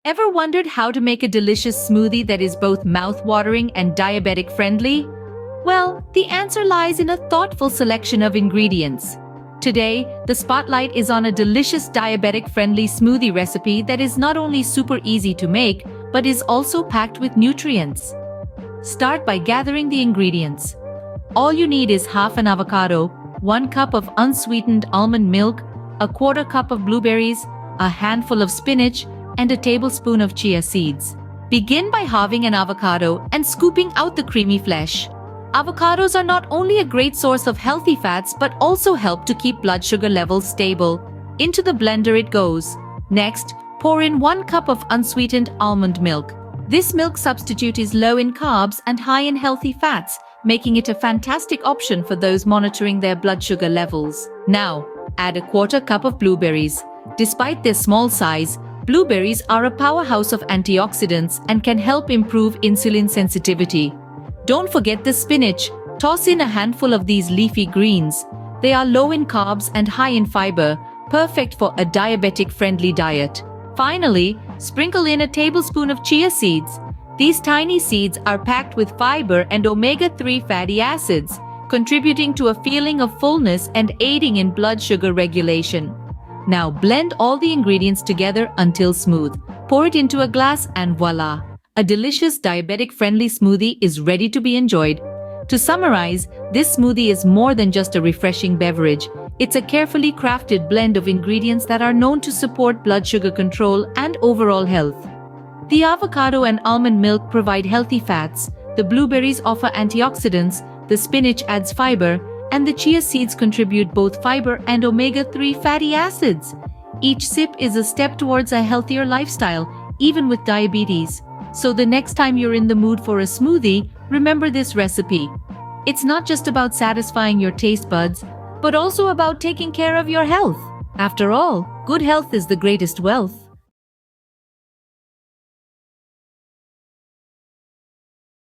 Ever wondered how to make a delicious smoothie that is both mouth-watering and diabetic-friendly? Well, the answer lies in a thoughtful selection of ingredients. Today, the spotlight is on a delicious diabetic-friendly smoothie recipe that is not only super easy to make, but is also packed with nutrients. Start by gathering the ingredients. All you need is half an avocado, 1 cup of unsweetened almond milk, a quarter cup of blueberries, a handful of spinach, and a tablespoon of chia seeds. Begin by halving an avocado and scooping out the creamy flesh. Avocados are not only a great source of healthy fats but also help to keep blood sugar levels stable. Into the blender it goes. Next, pour in 1 cup of unsweetened almond milk. This milk substitute is low in carbs and high in healthy fats, making it a fantastic option for those monitoring their blood sugar levels. Now, add a quarter cup of blueberries. Despite their small size, blueberries are a powerhouse of antioxidants and can help improve insulin sensitivity. Don't forget the spinach. Toss in a handful of these leafy greens. They are low in carbs and high in fiber, perfect for a diabetic-friendly diet. Finally, sprinkle in a tablespoon of chia seeds. These tiny seeds are packed with fiber and omega-3 fatty acids, contributing to a feeling of fullness and aiding in blood sugar regulation. Now blend all the ingredients together until smooth. Pour it into a glass and voila! A delicious diabetic-friendly smoothie is ready to be enjoyed. To summarize, this smoothie is more than just a refreshing beverage. It's a carefully crafted blend of ingredients that are known to support blood sugar control and overall health. The avocado and almond milk provide healthy fats, the blueberries offer antioxidants, the spinach adds fiber, and the chia seeds contribute both fiber and omega-3 fatty acids. Each sip is a step towards a healthier lifestyle, even with diabetes. So the next time you're in the mood for a smoothie, remember this recipe. It's not just about satisfying your taste buds, but also about taking care of your health. After all, good health is the greatest wealth.